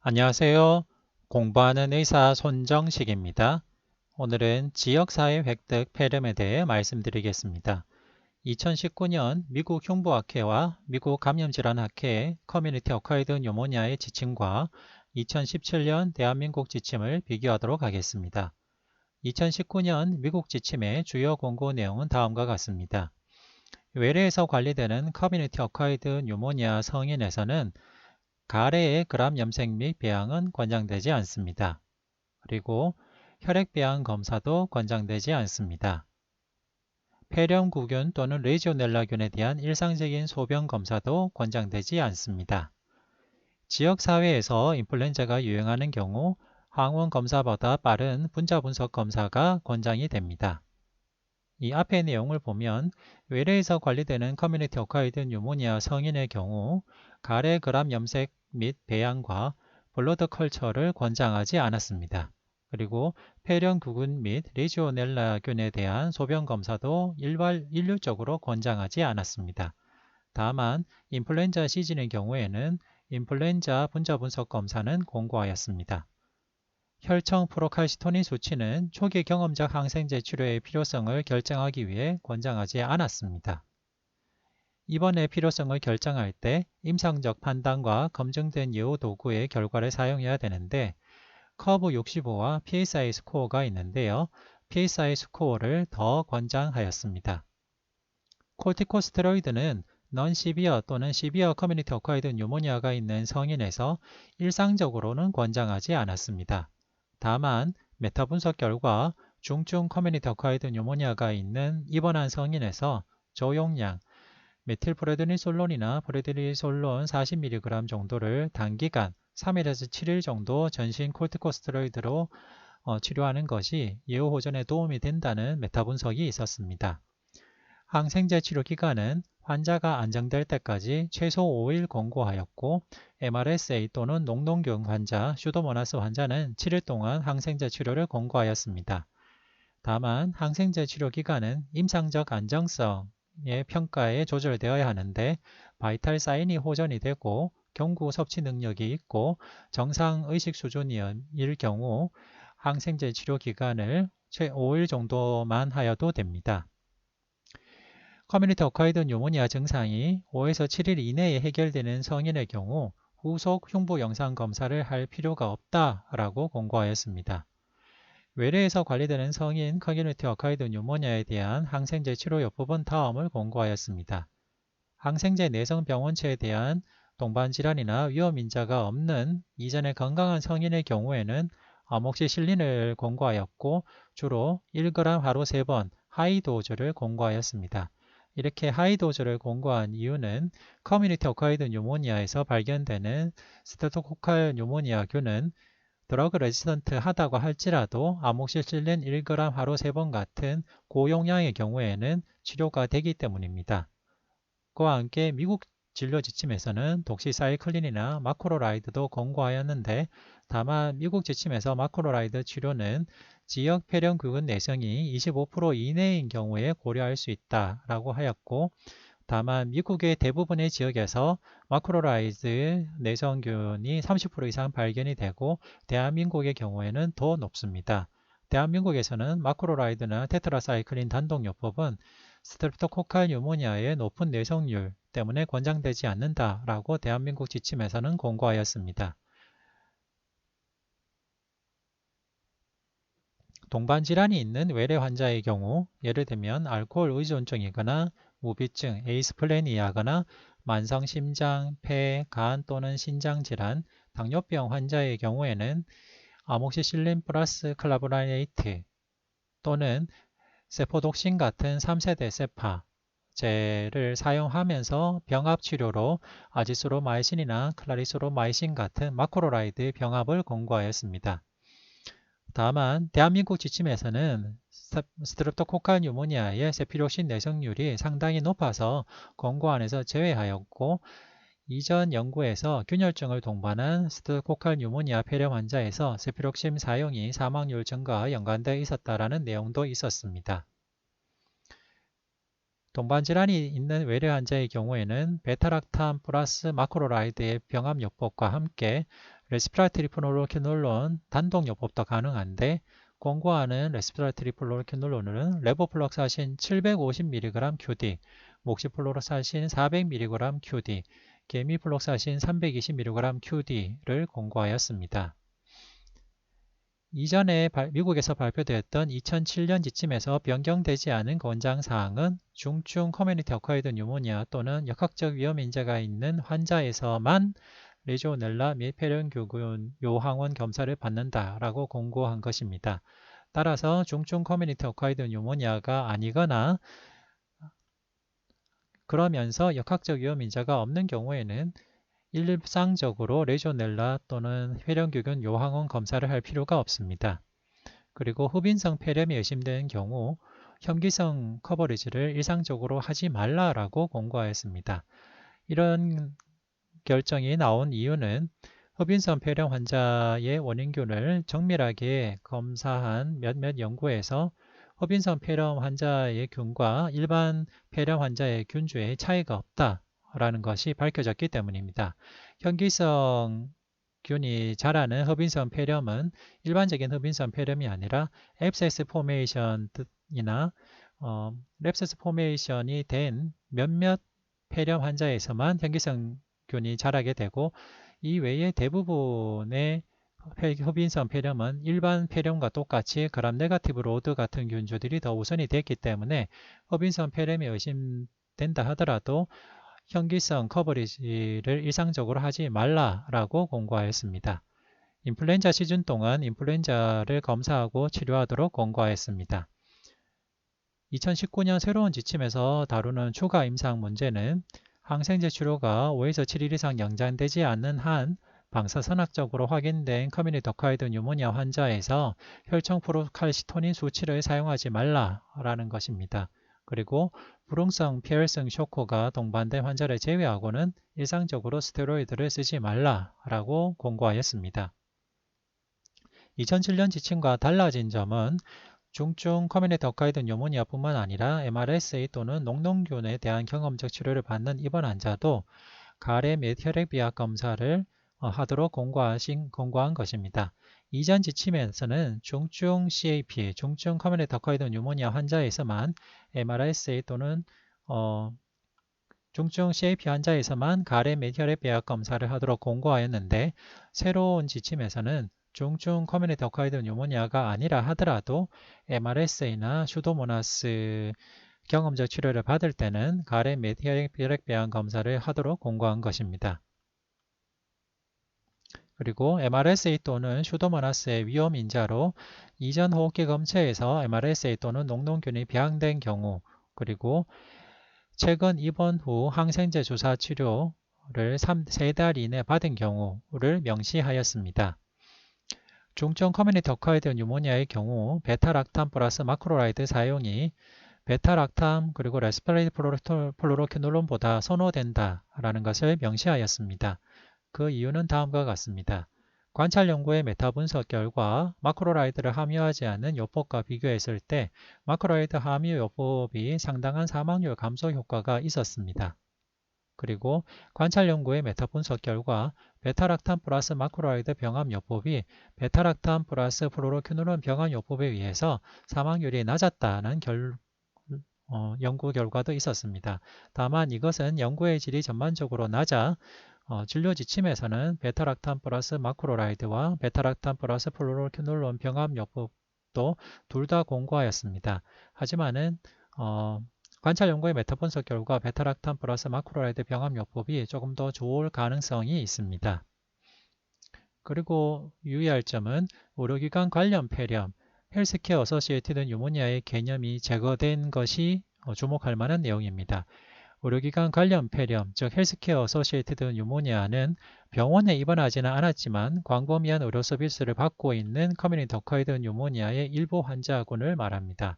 안녕하세요. 공부하는 의사 손정식입니다. 오늘은 지역사회 획득 폐렴에 대해 말씀드리겠습니다. 2019년 미국 흉부학회와 미국 감염질환학회의 커뮤니티 어콰이드 뉴모니아의 지침과 2017년 대한민국 지침을 비교하도록 하겠습니다. 2019년 미국 지침의 주요 권고 내용은 다음과 같습니다. 외래에서 관리되는 커뮤니티 어콰이드 뉴모니아 성인에서는 가래의 그람 염색 및 배양은 권장되지 않습니다. 그리고 혈액 배양 검사도 권장되지 않습니다. 폐렴구균 또는 레지오넬라균에 대한 일상적인 소변 검사도 권장되지 않습니다. 지역사회에서 인플루엔자가 유행하는 경우 항원 검사보다 빠른 분자 분석 검사가 권장이 됩니다. 이 앞의 내용을 보면 외래에서 관리되는 커뮤니티 어콰이드 뉴모니아 성인의 경우 가래 그람 염색 및 배양과 블러드 컬처를 권장하지 않았습니다. 그리고 폐렴구균 및 레지오넬라균에 대한 소변 검사도 일률적으로 권장하지 않았습니다. 다만 인플루엔자 시즌의 경우에는 인플루엔자 분자 분석 검사는 권고하였습니다. 혈청 프로칼시토닌 수치는 초기 경험적 항생제 치료의 필요성을 결정하기 위해 권장하지 않았습니다. 입원의 필요성을 결정할 때 임상적 판단과 검증된 예후 도구의 결과를 사용해야 되는데 커브 65와 PSI 스코어가 있는데요. PSI 스코어를 더 권장하였습니다. 콜티코스테로이드는 넌시비어 또는 시비어 커뮤니티 어콰이드 뉴모니아가 있는 성인에서 일상적으로는 권장하지 않았습니다. 다만 메타 분석 결과 중증 커뮤니티 어콰이드 뉴모니아가 있는 입원한 성인에서 저용량 메틸프레드니솔론이나 프레드니솔론 40mg 정도를 단기간 3일에서 7일 정도 전신 콜티코스테로이드로 치료하는 것이 예후 호전에 도움이 된다는 메타 분석이 있었습니다. 항생제 치료 기간은 환자가 안정될 때까지 최소 5일 권고하였고 MRSA 또는 농농경 환자, 슈도모나스 환자는 7일 동안 항생제 치료를 권고하였습니다. 다만 항생제 치료 기간은 임상적 안정성의 평가에 조절되어야 하는데 바이탈 사인이 호전이 되고 경구 섭취 능력이 있고 정상 의식 수준일 경우 항생제 치료 기간을 최 5일 정도만 하여도 됩니다. 커뮤니티 어콰이드 뉴모니아 증상이 5에서 7일 이내에 해결되는 성인의 경우 후속 흉부 영상 검사를 할 필요가 없다라고 권고하였습니다. 외래에서 관리되는 성인 커뮤니티 어콰이드 뉴모니아에 대한 항생제 치료 요법은 다음을 권고하였습니다. 항생제 내성 병원체에 대한 동반질환이나 위험인자가 없는 이전에 건강한 성인의 경우에는 아목시실린을 권고하였고 주로 1g 하루 3번 하이도즈를 권고하였습니다. 이렇게 하이도즈를 권고한 이유는 커뮤니티 어콰이드 뉴모니아에서 발견되는 스트레프토코칼 뉴모니아균은 드러그 레지스턴트 하다고 할지라도 아목시실린 1g 하루 3번 같은 고용량의 경우에는 치료가 되기 때문입니다. 그와 함께 미국 진료 지침에서는 독시사이클린이나 마크로라이드도 권고하였는데 다만 미국 지침에서 마크로라이드 치료는 지역 폐렴구근 내성이 25% 이내인 경우에 고려할 수 있다라고 하였고 다만 미국의 대부분의 지역에서 마크로라이드 내성균이 30% 이상 발견이 되고 대한민국의 경우에는 더 높습니다. 대한민국에서는 마크로라이드나 테트라사이클린 단독요법은 스트레프토코칼 뉴모니아의 높은 내성률 때문에 권장되지 않는다라고 대한민국 지침에서는 권고하였습니다. 동반질환이 있는 외래 환자의 경우 예를 들면 알코올 의존증이거나 무비증, 에이스플레니아거나 만성 심장, 폐, 간 또는 신장질환, 당뇨병 환자의 경우에는 아목시실린 플러스 클라브라네이트 또는 세포독신 같은 3세대 세파제를 사용하면서 병합치료로 아지스로마이신이나 클라리스로마이신 같은 마크로라이드 병합을 권고하였습니다. 다만 대한민국 지침에서는 스트랩토코칼 뉴모니아의 세피록신 내성률이 상당히 높아서 권고 안에서 제외하였고 이전 연구에서 균열증을 동반한 스트랩토코칼 뉴모니아 폐렴 환자에서 세피록신 사용이 사망률 증가와 연관되어 있었다는 내용도 있었습니다. 동반질환이 있는 외래 환자의 경우에는 베타락탐 플러스 마크로라이드의 병합요법과 함께 레스피라토리 플로로퀴놀론 단독 요법도 가능한데 권고하는 레스피라토리 플로로퀴놀론은 레보플록사신 750mg QD, 목시플로로사신 400mg QD, 개미플록사신 320mg QD를 권고하였습니다. 이전에 미국에서 발표되었던 2007년쯤에서 변경되지 않은 권장사항은 중증 커뮤니티 어콰이드 뉴모니아 또는 역학적 위험 인자가 있는 환자에서만 레지오넬라 및 폐렴균 요항원 검사를 받는다라고 권고한 것입니다. 따라서 중증 커뮤니티 어콰이드 뉴모니아가 아니거나 그러면서 역학적 위험 인자가 없는 경우에는 일상적으로 레지오넬라 또는 폐렴균 요항원 검사를 할 필요가 없습니다. 그리고 흡인성 폐렴이 의심되는 경우 혐기성 커버리지를 일상적으로 하지 말라라고 권고하였습니다. 이런 결정이 나온 이유는 흡인성 폐렴 환자의 원인균을 정밀하게 검사한 몇몇 연구에서 흡인성 폐렴 환자의 균과 일반 폐렴 환자의 균주에 차이가 없다라는 것이 밝혀졌기 때문입니다. 혐기성 균이 자라는 흡인성 폐렴은 일반적인 흡인성 폐렴이 아니라 앱세스 포메이션이나 랩세스 포메이션이 된 몇몇 폐렴 환자에서만 혐기성 균이 자라게 되고 이 외에 대부분의 흡인성 폐렴은 일반 폐렴과 똑같이 그람 네거티브 로드 같은 균주들이 더 우선이 됐기 때문에 흡인성 폐렴이 의심된다 하더라도 혐기성 커버리지를 일상적으로 하지 말라라고 권고하였습니다. 인플루엔자 시즌 동안 인플루엔자를 검사하고 치료하도록 권고하였습니다. 2019년 새로운 지침에서 다루는 추가 임상 문제는 항생제 치료가 5에서 7일 이상 연장되지 않는 한 방사선학적으로 확인된 커뮤니티 어콰이드 뉴모니아 환자에서 혈청 프로칼시토닌 수치를 사용하지 말라라는 것입니다. 그리고 불응성 폐혈성 쇼크가 동반된 환자를 제외하고는 일상적으로 스테로이드를 쓰지 말라라고 권고하였습니다. 2007년 지침과 달라진 점은 중증 커뮤니티 어콰이드 뉴모니아뿐만 아니라 MRSA 또는 녹농균에 대한 경험적 치료를 받는 입원 환자도 가래 및 혈액 비약 검사를 하도록 권고한 것입니다. 이전 지침에서는 중증 CAP, 중증 커뮤니티 어콰이드 뉴모니아 환자에서만 MRSA 또는 중증 CAP 환자에서만 가래 및 혈액 비약 검사를 하도록 권고하였는데 새로운 지침에서는 중증 커뮤니티 어콰이드 뉴모니아가 아니라 하더라도 MRSA나 슈도모나스 경험적 치료를 받을 때는 가래 및 혈액 배양 검사를 하도록 권고한 것입니다. 그리고 MRSA 또는 슈도모나스의 위험 인자로 이전 호흡기 검체에서 MRSA 또는 녹농균이 배양된 경우 그리고 최근 입원 후 항생제 주사 치료를 3달 이내 받은 경우를 명시하였습니다. 중증 커뮤니티 어콰이드 뉴모니아의 경우 베타락탐 플러스 마크로라이드 사용이 베타락탐 그리고 레스피라토리 플로로퀴놀론보다 선호된다라는 것을 명시하였습니다. 그 이유는 다음과 같습니다. 관찰 연구의 메타 분석 결과 마크로라이드를 함유하지 않은 요법과 비교했을 때 마크로라이드 함유 요법이 상당한 사망률 감소 효과가 있었습니다. 그리고 관찰 연구의 메타 분석 결과 베타락탐 플러스 마크로라이드 병합 요법이 베타락탐 플러스 플로로퀴놀론 병합 요법에 의해서 사망률이 낮았다는 연구 결과도 있었습니다. 다만 이것은 연구의 질이 전반적으로 낮아 진료 지침에서는 베타락탐 플러스 마크로라이드와 베타락탐 플러스 플로로퀴놀론 병합 요법도 둘 다 권고하였습니다. 하지만은 관찰 연구의 메타 분석 결과 베타락탐 플러스 마크로라이드 병합 요법이 조금 더 좋을 가능성이 있습니다. 그리고 유의할 점은 의료기관 관련 폐렴, 헬스케어 어소시에이티드 뉴모니아의 개념이 제거된 것이 주목할 만한 내용입니다. 의료기관 관련 폐렴, 즉 헬스케어 어소시에이티드 뉴모니아는 병원에 입원하지는 않았지만 광범위한 의료 서비스를 받고 있는 커뮤니티 어콰이드 뉴모니아의 일부 환자군을 말합니다.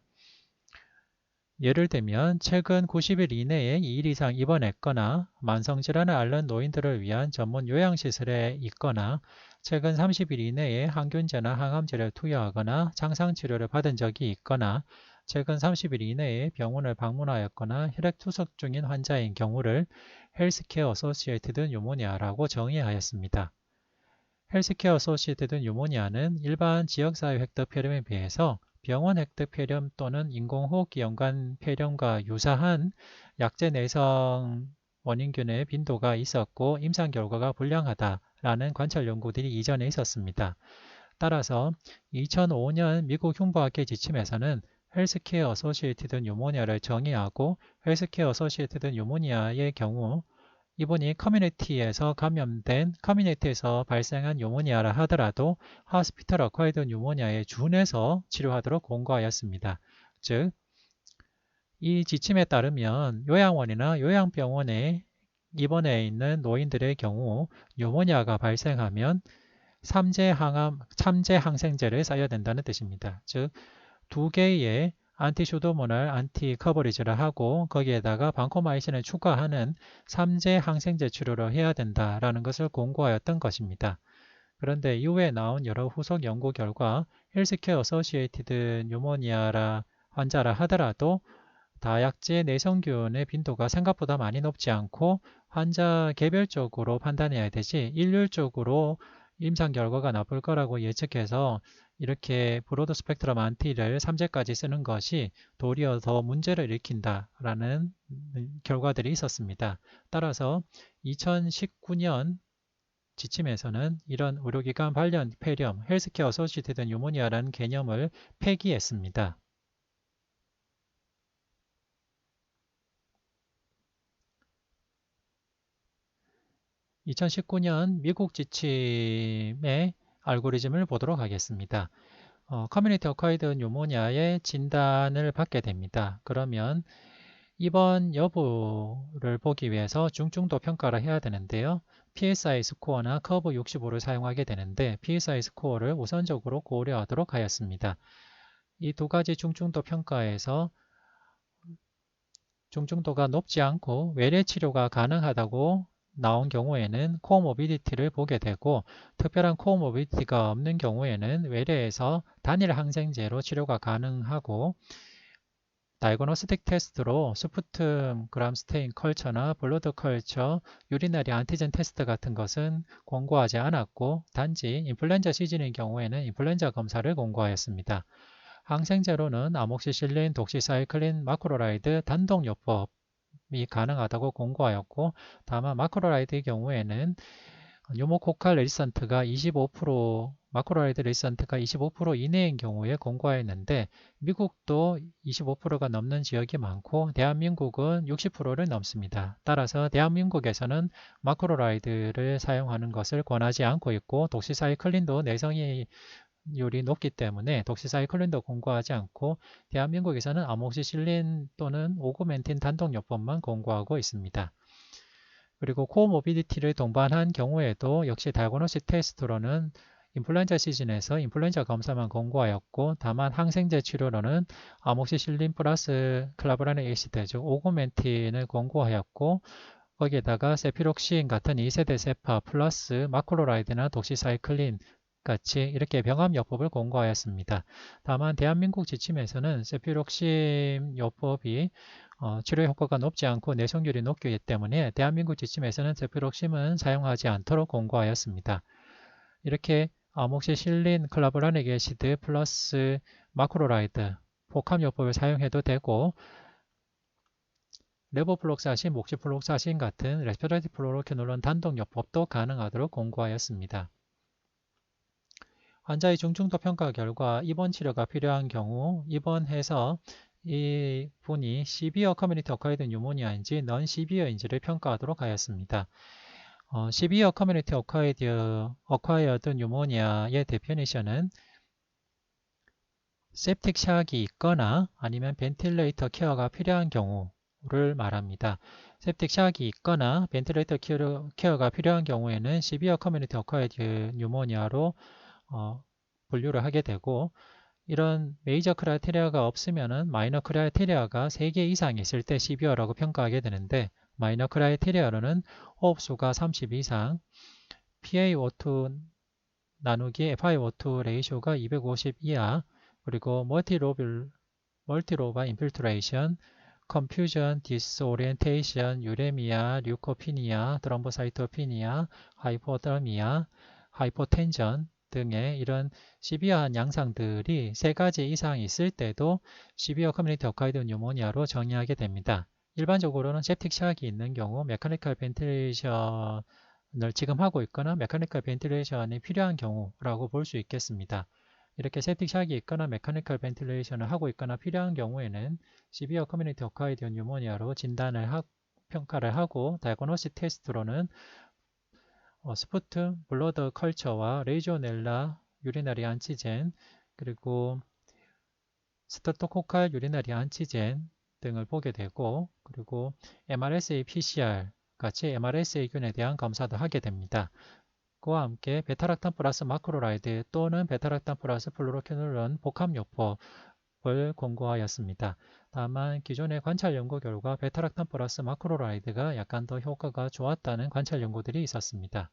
예를 들면 최근 90일 이내에 2일 이상 입원했거나 만성질환을 앓는 노인들을 위한 전문 요양시설에 있거나 최근 30일 이내에 항균제나 항암제를 투여하거나 창상치료를 받은 적이 있거나 최근 30일 이내에 병원을 방문하였거나 혈액투석 중인 환자인 경우를 헬스케어 어소시에이티드 뉴모니아라고 정의하였습니다. 헬스케어 어소시에이티드 뉴모니아는 일반 지역사회 획득 폐렴에 비해서 병원 획득 폐렴 또는 인공호흡기 연관 폐렴과 유사한 약제 내성 원인균의 빈도가 있었고 임상 결과가 불량하다라는 관찰 연구들이 이전에 있었습니다. 따라서 2005년 미국 흉부학회 지침에서는 헬스케어 어소시에이티드 뉴모니아를 정의하고 헬스케어 어소시에이티드 뉴모니아의 경우 이분이 커뮤니티에서 발생한 뉴모니아라 하더라도 하스피털 어콰이드 뉴모니아에 준해서 치료하도록 권고하였습니다. 즉, 이 지침에 따르면 요양원이나 요양병원에 입원해 있는 노인들의 경우 뉴모니아가 발생하면 참제 항생제를 써야 된다는 뜻입니다. 즉, 2개의 안티슈도모날 안티커버리즈를 하고 거기에다가 방코마이신을 추가하는 3제 항생제 치료를 해야 된다라는 것을 권고하였던 것입니다. 그런데 이후에 나온 여러 후속 연구 결과 헬스케어 어소시에이티드 뉴모니아라 환자라 하더라도 다약제 내성균의 빈도가 생각보다 많이 높지 않고 환자 개별적으로 판단해야 되지 일률적으로 임상 결과가 나쁠 거라고 예측해서 이렇게 브로드 스펙트럼 안티를 3제까지 쓰는 것이 도리어 더 문제를 일으킨다라는 결과들이 있었습니다. 따라서 2019년 지침에서는 이런 의료기관 관련 폐렴, 헬스케어 어소시에이티드 뉴모니아라는 개념을 폐기했습니다. (2019년) 미국 지침의 알고리즘을 보도록 하겠습니다. 커뮤니티 어콰이드 뉴모니아의 진단을 받게 됩니다. 그러면 입원 여부를 보기 위해서 중증도 평가를 해야 되는데요. PSI 스코어나 커브 65를 사용하게 되는데 PSI 스코어를 우선적으로 고려하도록 하였습니다. 이 두 가지 중증도 평가에서 중증도가 높지 않고 외래 치료가 가능하다고 나온 경우에는 코모비디티를 보게 되고 특별한 코모비디티가 없는 경우에는 외래에서 단일 항생제로 치료가 가능하고 다이그노스틱 테스트로 스푸tum 그람스테인 컬처나 블러드 컬처, 유리너리 안티젠 테스트 같은 것은 권고하지 않았고 단지 인플루엔자 시즌인 경우에는 인플루엔자 검사를 권고하였습니다. 항생제로는 아목시실린, 독시사이클린, 마크로라이드 단독요법이 가능하다고 권고하였고 다만 마크로라이드의 경우에는 뉴모코칼 레지선트가 25%, 마크로라이드 레지선트가 25% 이내인 경우에 권고하였는데 미국도 25%가 넘는 지역이 많고 대한민국은 60%를 넘습니다. 따라서 대한민국에서는 마크로라이드를 사용하는 것을 권하지 않고 있고 독시사이클린도 내성이 율이 높기 때문에 독시사이클린도 권고하지 않고 대한민국에서는 아목시실린 또는 오구멘틴 단독요법만 권고하고 있습니다. 그리고 코모비디티를 동반한 경우에도 역시 다이그노스틱 테스트로는 인플루엔자 시즌에서 인플루엔자 검사만 권고하였고 다만 항생제 치료로는 아목시실린 플러스 클라브라닉 애시드 즉 오구멘틴을 권고하였고 거기에다가 세피록신 같은 2세대 세파 플러스 마크로라이드나 독시사이클린 같이 이렇게 병합요법을 권고하였습니다. 다만 대한민국 지침에서는 세피록신 요법이 치료 효과가 높지 않고 내성률이 높기 때문에 대한민국 지침에서는 세피록심은 사용하지 않도록 권고하였습니다. 이렇게 아목시실린, 클라브라닉 애시드 플러스 마크로라이드 복합요법을 사용해도 되고 레보플록사신, 목시플록사신 같은 레스피라티 플로로케놀론 단독요법도 가능하도록 권고하였습니다. 환자의 중증도 평가 결과 입원 치료가 필요한 경우 입원해서 이 분이 시비어 커뮤니티 어콰이드 뉴모니아인지 넌 시비어인지를 평가하도록 하였습니다. 시비어 커뮤니티 어콰이어드 뉴모니아의 데피니션은 septic 샥이 있거나 아니면 벤틸레이터 케어가 필요한 경우를 말합니다. septic 샥이 있거나 벤틸레이터 케어가 필요한 경우에는 시비어 커뮤니티 어콰이드 뉴모니아로 분류를 하게 되고 이런 메이저 크라이테리아가 없으면은 마이너 크라이테리아가 3개 이상 있을 때 시비어라고 평가하게 되는데 마이너 크라이테리아로는 호흡수가 30 이상, PaO2 나누기 FiO2 레이쇼가 250 이하, 그리고 멀티로바 인필트레이션, 컨퓨전, 디스오리엔테이션, 유레미아, 류코피니아, 드럼보사이토피니아, 하이포더미아, 하이포텐전 등의 이런 시비어한 양상들이 3가지 이상 있을 때도 시비어 커뮤니티 어콰이드 뉴모니아로 정의하게 됩니다. 일반적으로는 septic shock이 있는 경우 메카니컬 벤틸레이션을 지금 하고 있거나 메카니컬 벤틸레이션이 필요한 경우라고 볼 수 있겠습니다. 이렇게 septic shock이 있거나 메카니컬 벤틸레이션을 하고 있거나 필요한 경우에는 시비어 커뮤니티 어콰이드 뉴모니아로 평가를 하고 다이그노시스 테스트로는 스푸트 블러드 컬처와 레이지오넬라 유리나리 안티젠 그리고 스트레프토코칼 유리나리 안티젠 등을 보게 되고 그리고 MRSA PCR 같이 MRSA균에 대한 검사도 하게 됩니다. 그와 함께 베타락탄 플러스 마크로라이드 또는 베타락탄 플러스 플루로케놀론 복합요법을 권고하였습니다. 다만 기존의 관찰 연구 결과 베타락탄 플러스 마크로라이드가 약간 더 효과가 좋았다는 관찰 연구들이 있었습니다.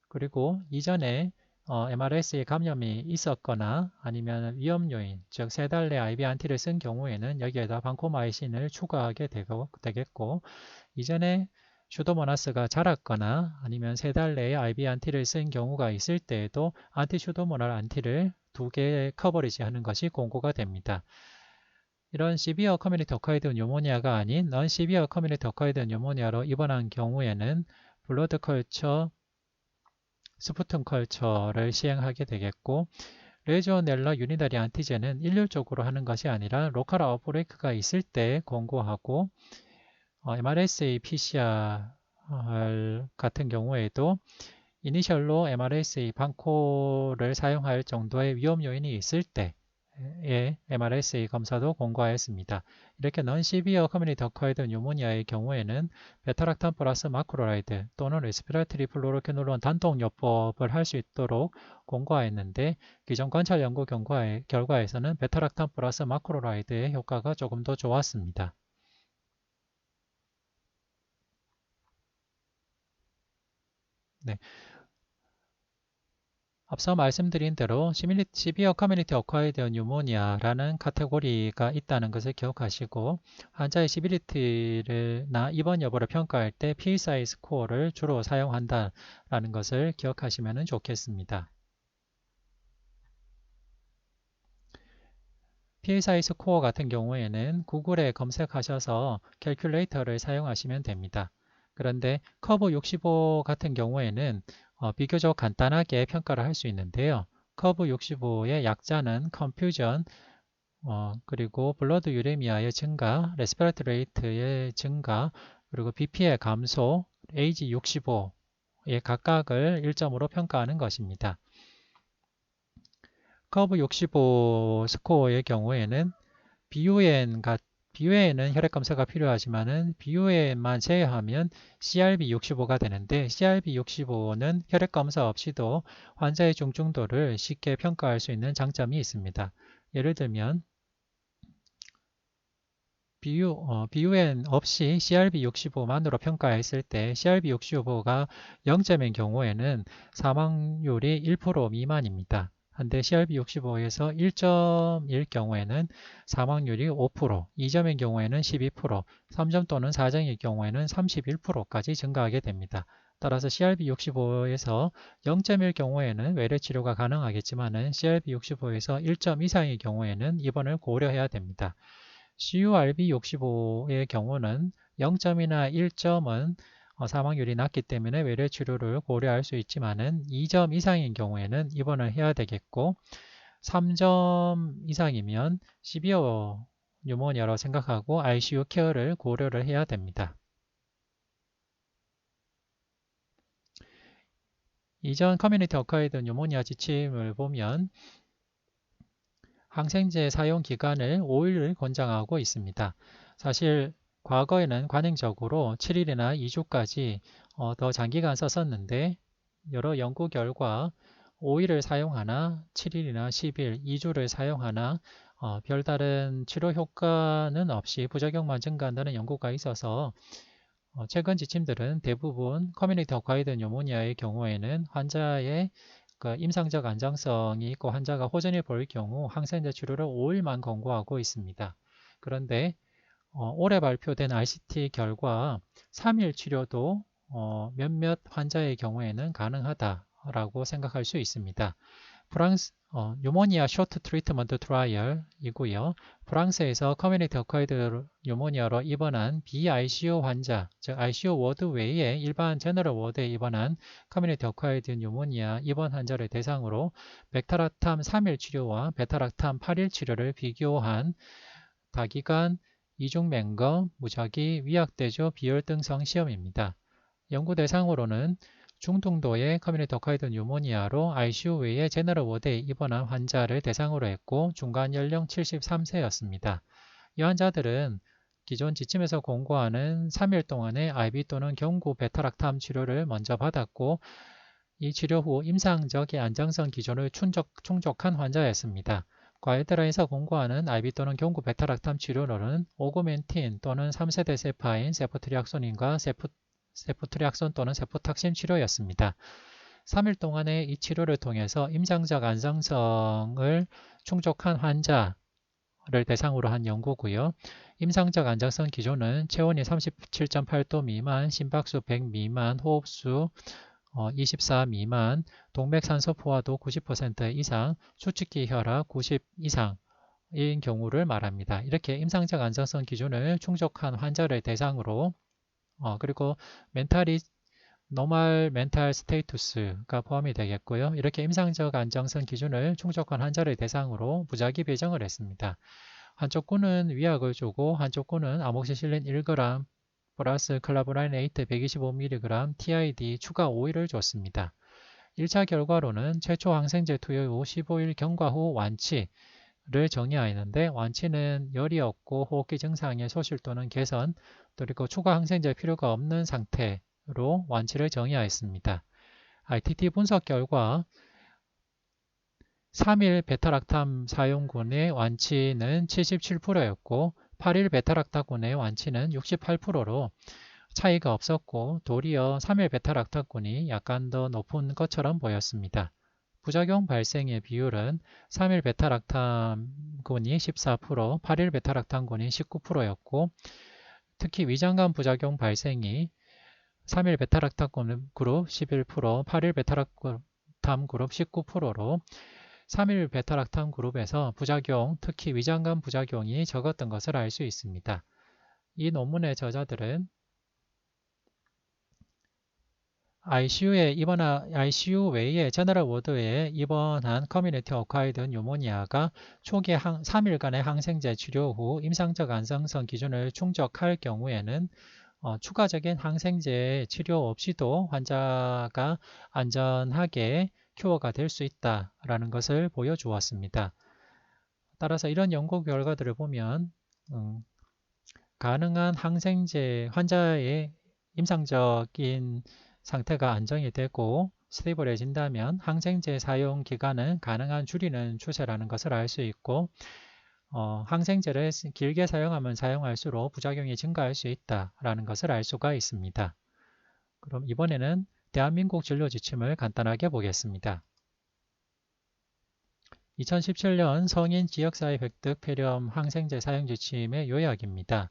그리고 이전에 MRSA 감염이 있었거나 아니면 위험 요인, 즉 3달 내 IV 안티를 쓴 경우에는 여기에다 방코마이신을 추가하게 되겠고 이전에 슈도모나스가 자랐거나 아니면 3달 내에 IV 안티를 쓴 경우가 있을 때에도 안티슈도모날 안티를 2개 커버리지 하는 것이 권고가 됩니다. 이런 시비어 커뮤니티 어콰이드 뉴모니아가 아닌 넌 시비어 커뮤니티 어콰이드 뉴모니아로 입원한 경우에는 블러드 컬처, 스푸튼 컬처를 시행하게 되겠고 레지오넬라 유니다리 안티젠은 일률적으로 하는 것이 아니라 로컬 아웃브레이크가 있을 때 권고하고 MRSA PCR 같은 경우에도 이니셜로 MRSA 방코를 사용할 정도의 위험 요인이 있을 때의 MRSA 검사도 권고하였습니다. 이렇게 넌 시비어 커뮤니티 어콰이드 뉴모니아의 경우에는 베타락탄 플러스 마크로라이드 또는 레스피라토리 플루로케놀론 단독요법을 할 수 있도록 권고하였는데 기존 관찰 연구 결과에서는 베타락탄 플러스 마크로라이드의 효과가 조금 더 좋았습니다. 네. 앞서 말씀드린 대로 시비어 커뮤니티 어콰이드 뉴모니아라는 카테고리가 있다는 것을 기억하시고 환자의 시비리티나 입원 여부를 평가할 때 PSI 스코어를 주로 사용한다는 것을 기억하시면 좋겠습니다. PSI 스코어 같은 경우에는 구글에 검색하셔서 캘큘레이터를 사용하시면 됩니다. 그런데 커브 65 같은 경우에는 비교적 간단하게 평가를 할 수 있는데요. 커브 65의 약자는 컨퓨전, 그리고 블러드 유레미아의 증가, 레스피라토리 레이트의 증가, 그리고 BP의 감소, 에이지 65의 각각을 1점으로 평가하는 것입니다. 커브 65 스코어의 경우에는 BUN은 혈액 검사가 필요하지만은 BUN만 제외하면 CRB 65가 되는데 CRB 65는 혈액 검사 없이도 환자의 중증도를 쉽게 평가할 수 있는 장점이 있습니다. 예를 들면 BUN 없이 CRB 65만으로 평가했을 때 CRB 65가 0점인 경우에는 사망률이 1% 미만입니다. 한데 CRB 65에서 1점일 경우에는 사망률이 5%, 2점인 경우에는 12%, 3점 또는 4점일 경우에는 31%까지 증가하게 됩니다. 따라서 CRB 65에서 0점일 경우에는 외래 치료가 가능하겠지만 CRB 65에서 1점 이상의 경우에는 입원을 고려해야 됩니다. CURB 65의 경우는 0점이나 1점은 사망률이 낮기 때문에 외래 치료를 고려할 수 있지만은 2점 이상인 경우에는 입원을 해야 되겠고 3점 이상이면 시비어 뉴모니아로 생각하고 ICU 케어를 고려를 해야 됩니다. 이전 커뮤니티 어콰이드 뉴모니아 지침을 보면 항생제 사용 기간을 5일을 권장하고 있습니다. 사실 과거에는 관행적으로 7일이나 2주까지 더 장기간 썼었는데 여러 연구 결과 5일을 사용하나 7일이나 10일, 2주를 사용하나 별다른 치료 효과는 없이 부작용만 증가한다는 연구가 있어서 최근 지침들은 대부분 커뮤니티 어콰이드 뉴모니아의 경우에는 환자의 임상적 안정성이 있고 환자가 호전이 보일 경우 항생제 치료를 5일만 권고하고 있습니다. 그런데 올해 발표된 RCT 결과 3일 치료도 몇몇 환자의 경우에는 가능하다라고 생각할 수 있습니다. 뉴모니아 쇼트 트리트먼트 트라이얼이고요. 프랑스에서 커뮤니티 어콰이드 뉴모니아로 입원한 비ICU 환자, 즉 ICU 워드 외에 일반 제너럴 워드에 입원한 커뮤니티 어콰이드 뉴모니아 입원 환자를 대상으로 벡타락탐 3일 치료와 베타락탐 8일 치료를 비교한 다기간 이중 맹검, 무작위, 위약대조, 비혈등성 시험입니다. 연구 대상으로는 중등도의 커뮤니티 어콰이드 뉴모니아로 ICU 외에 제너럴 워드에 입원한 환자를 대상으로 했고 중간 연령 73세였습니다. 이 환자들은 기존 지침에서 공고하는 3일 동안의 IV 또는 경구 베타락탐 치료를 먼저 받았고 이 치료 후 임상적인 안정성 기준을 충족한 환자였습니다. 가이드라인에서 공고하는 IV 또는 경구 베타락탐 치료로는 오구멘틴 또는 3세대 세파인 세포트리악손인과 세포트리악손 또는 세포탁신 치료였습니다. 3일 동안의 이 치료를 통해서 임상적 안정성을 충족한 환자를 대상으로 한 연구고요. 임상적 안정성 기준은 체온이 37.8도 미만, 심박수 100 미만, 호흡수 24 미만, 동맥산소 포화도 90% 이상, 수축기 혈압 90 이상인 경우를 말합니다. 이렇게 임상적 안정성 기준을 충족한 환자를 대상으로 그리고 노멀 멘탈 스테이투스가 포함이 되겠고요. 이렇게 임상적 안정성 기준을 충족한 환자를 대상으로 무작위 배정을 했습니다. 한쪽 군은 위약을 주고 한쪽 군은 아목시실린 1g 플러스 클라브라이네이트 125mg TID 추가 5일을 줬습니다. 1차 결과로는 최초 항생제 투여 후 15일 경과 후 완치를 정의하였는데 완치는 열이 없고 호흡기 증상의 소실 또는 개선 그리고 추가 항생제 필요가 없는 상태로 완치를 정의하였습니다. ITT 분석 결과 3일 베타락탐 사용군의 완치는 77%였고 8일 베타락타군의 완치는 68%로 차이가 없었고 도리어 3일 베타락타군이 약간 더 높은 것처럼 보였습니다. 부작용 발생의 비율은 3일 베타락탐군이 14%, 8일 베타락탐군이 19%였고 특히 위장관 부작용 발생이 3일 베타락탐 그룹 11%, 8일 베타락탐 그룹 19%로 3일 베타락탐 그룹에서 부작용, 특히 위장관 부작용이 적었던 것을 알 수 있습니다. 이 논문의 저자들은 ICU 외에 제너럴 워드에 입원한 커뮤니티 어콰이드 뉴모니아가 초기 3일간의 항생제 치료 후 임상적 안정성 기준을 충족할 경우에는 추가적인 항생제 치료 없이도 환자가 안전하게 큐어가 될 수 있다라는 것을 보여주었습니다. 따라서 이런 연구 결과들을 보면 가능한 항생제 환자의 임상적인 상태가 안정이 되고 스테이블해진다면 항생제 사용 기간은 가능한 줄이는 추세라는 것을 알 수 있고 항생제를 길게 사용하면 사용할수록 부작용이 증가할 수 있다라는 것을 알 수가 있습니다. 그럼 이번에는 대한민국 진료 지침을 간단하게 보겠습니다. 2017년 성인 지역사회 획득 폐렴 항생제 사용 지침의 요약입니다.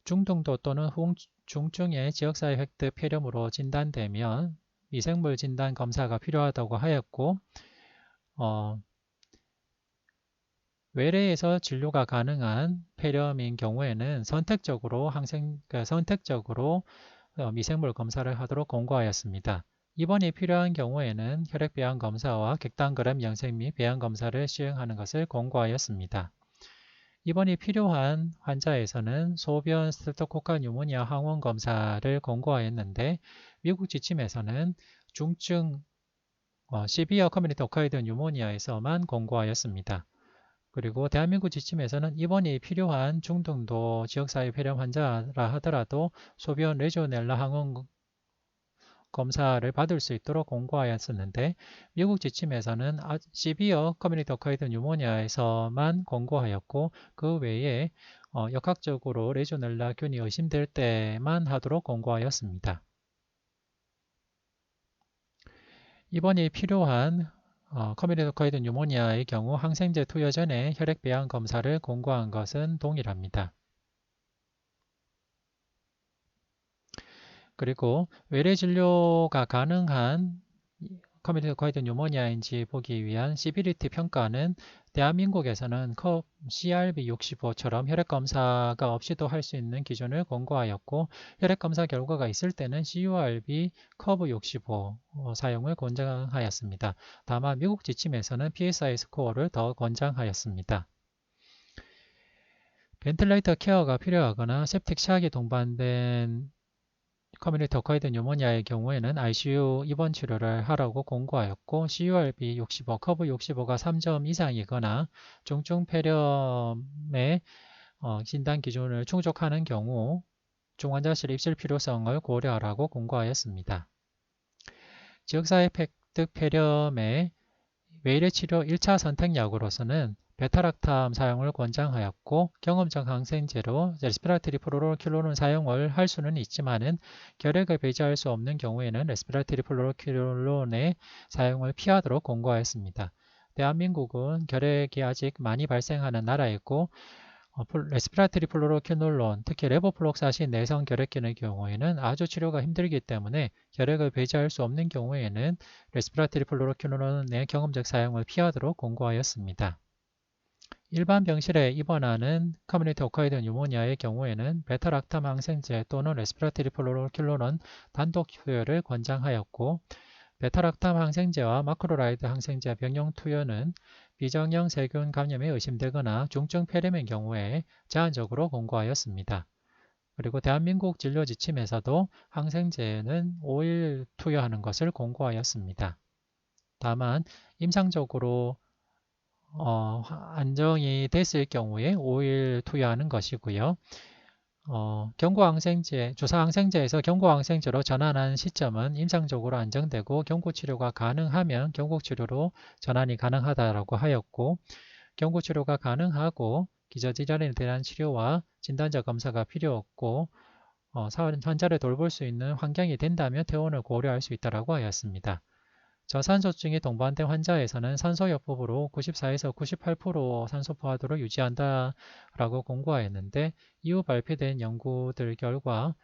중등도 또는 중증의 지역사회 획득 폐렴으로 진단되면 미생물 진단 검사가 필요하다고 하였고 외래에서 진료가 가능한 폐렴인 경우에는 선택적으로 미생물 검사를 하도록 권고하였습니다. 입원이 필요한 경우에는 혈액배양 검사와 객단그램 영생 및 배양 검사를 시행하는 것을 권고하였습니다. 입원이 필요한 환자에서는 소변 스트레프토코카 뉴모니아 항원 검사를 권고하였는데 미국 지침에서는 중증 시비어 커뮤니티 어콰이드 뉴모니아에서만 권고하였습니다. 그리고 대한민국 지침에서는 입원이 필요한 중등도 지역사회 폐렴 환자라 하더라도 소변 레지오넬라 항원 검사를 받을 수 있도록 권고하였었는데 미국 지침에서는 시비어 커뮤니티 어콰이드 뉴모니아에서만 권고하였고 그 외에 역학적으로 레지오넬라균이 의심될 때만 하도록 권고하였습니다. 입원이 필요한 커뮤니티 어콰이드 뉴모니아의 경우 항생제 투여 전에 혈액 배양 검사를 권고한 것은 동일합니다. 그리고 외래 진료가 가능한 커뮤니티 어콰이드 뉴모니아인지 보기 위한 시비리티 평가는 대한민국에서는 CRB65처럼 혈액검사가 없이도 할 수 있는 기준을 권고하였고 혈액검사 결과가 있을 때는 CURB 커브65 사용을 권장하였습니다. 다만 미국 지침에서는 PSI 스코어를 더 권장하였습니다. 벤틸레이터 케어가 필요하거나 septic shock이 동반된 커뮤니티 어콰이드 뉴모니아의 경우에는 ICU 입원 치료를 하라고 권고하였고 CURB 65, 커브 65가 3점 이상이거나 중증 폐렴의 진단 기준을 충족하는 경우 중환자실 입실 필요성을 고려하라고 권고하였습니다. 지역사회 획득 폐렴의 외래 치료 1차 선택약으로서는 베타락탐 사용을 권장하였고 경험적 항생제로 레스피라트리 플로로킬론을 사용을 할 수는 있지만은 결핵을 배제할 수 없는 경우에는 레스피라트리 플로로킬론의 사용을 피하도록 권고하였습니다. 대한민국은 결핵이 아직 많이 발생하는 나라이고 레스피라트리 플로로퀴놀론, 특히 레보플록사신 내성 결핵균의 경우에는 아주 치료가 힘들기 때문에 결핵을 배제할 수 없는 경우에는 레스피라트리 플로로퀴놀론의 경험적 사용을 피하도록 권고하였습니다. 일반 병실에 입원하는 커뮤니티 어콰이드 뉴모니아의 경우에는 베타락탐 항생제 또는 레스피라트리 플로로킬론은 단독 투여를 권장하였고 베타락탐 항생제와 마크로라이드 항생제 병용 투여는 비정형 세균 감염에 의심되거나 중증 폐렴의 경우에 제한적으로 권고하였습니다. 그리고 대한민국 진료 지침에서도 항생제는 5일 투여하는 것을 권고하였습니다. 다만 임상적으로 안정이 됐을 경우에 5일 투여하는 것이고요. 주사항생제에서 경구항생제로 전환한 시점은 임상적으로 안정되고 경구치료가 가능하면 경구치료로 전환이 가능하다고 하였고 경구치료가 가능하고 기저질환에 대한 치료와 진단자 검사가 필요 없고 환자를 돌볼 수 있는 환경이 된다면 퇴원을 고려할 수 있다고 하였습니다. 저산소증이 동반된 환자에서는 산소요법으로 94에서 98% 산소 포화도를 유지한다라고 권고하였는데 이후 발표된 연구들 결과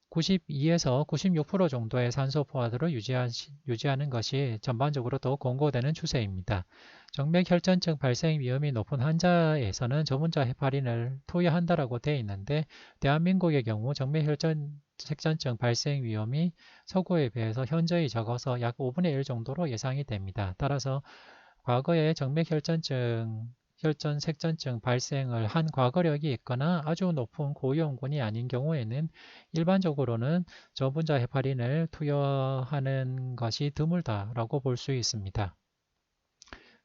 92에서 96% 정도의 산소 포화도를 유지하는 것이 전반적으로 더 권고되는 추세입니다. 정맥혈전증 발생 위험이 높은 환자에서는 저분자 헤파린을 투여한다라고 되어 있는데 대한민국의 경우 정맥혈전증 발생 위험이 서구에 비해서 현저히 적어서 약 5분의 1 정도로 예상이 됩니다. 따라서 과거에 색전증 발생을 한 과거력이 있거나 아주 높은 고위험군이 아닌 경우에는 일반적으로는 저분자 헤파린을 투여하는 것이 드물다라고 볼 수 있습니다.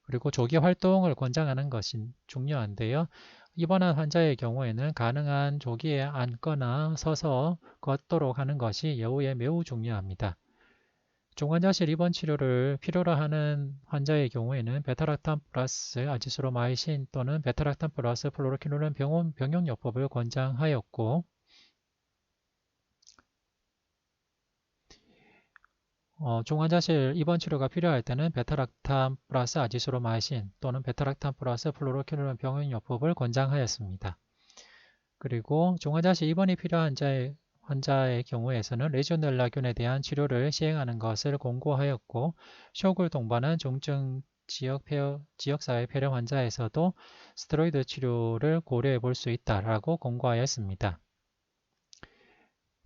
그리고 조기 활동을 권장하는 것이 중요한데요. 입원한 환자의 경우에는 가능한 조기에 앉거나 서서 걷도록 하는 것이 예후에 매우 중요합니다. 중환자실 입원 치료를 필요로 하는 환자의 경우에는 베타락탐 플러스 아지스로마이신 또는 베타락탐 플러스 플로로키놀론 병용요법을 권장하였고 중환자실 입원 치료가 필요할 때는 베타락탐 플러스 아지스로마이신 또는 베타락탐 플러스 플로로키놀론 병용요법을 권장하였습니다. 그리고 중환자실 입원이 필요한 환자의 경우에서는 레지오넬라균에 대한 치료를 시행하는 것을 권고하였고 쇼크를 동반한 중증 지역사회 폐렴 환자에서도 스테로이드 치료를 고려해 볼 수 있다라고 권고하였습니다.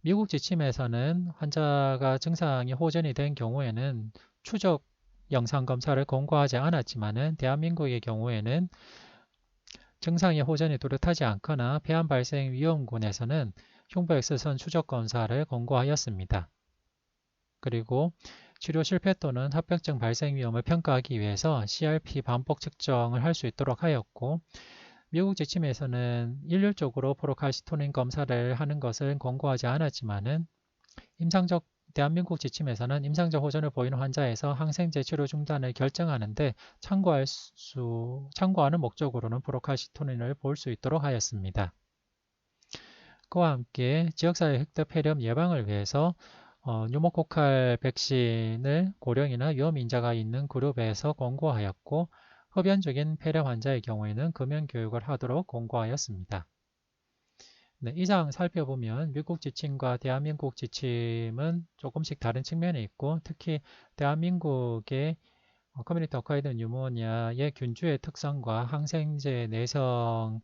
미국 지침에서는 환자가 증상이 호전이 된 경우에는 추적 영상검사를 권고하지 않았지만 대한민국의 경우에는 증상이 호전이 뚜렷하지 않거나 폐암 발생 위험군에서는 흉부 X선 추적 검사를 권고하였습니다. 그리고 치료 실패 또는 합병증 발생 위험을 평가하기 위해서 CRP 반복 측정을 할 수 있도록 하였고 미국 지침에서는 일률적으로 프로칼시토닌 검사를 하는 것을 권고하지 않았지만은 대한민국 지침에서는 임상적 호전을 보이는 환자에서 항생제 치료 중단을 결정하는데 참고하는 목적으로는 프로칼시토닌을 볼 수 있도록 하였습니다. 그와 함께 지역사회 획득 폐렴 예방을 위해서 뉴모코칼 백신을 고령이나 위험인자가 있는 그룹에서 권고하였고 흡연적인 폐렴 환자의 경우에는 금연 교육을 하도록 권고하였습니다. 네, 이상 살펴보면 미국 지침과 대한민국 지침은 조금씩 다른 측면이 있고 특히 대한민국의 커뮤니티 어콰이드 뉴모니아의 균주의 특성과 항생제 내성률에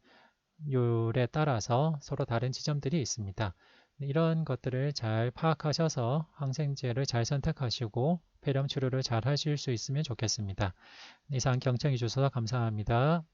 따라서 서로 다른 지점들이 있습니다. 이런 것들을 잘 파악하셔서 항생제를 잘 선택하시고 폐렴 치료를 잘 하실 수 있으면 좋겠습니다. 이상 경청해 주셔서 감사합니다.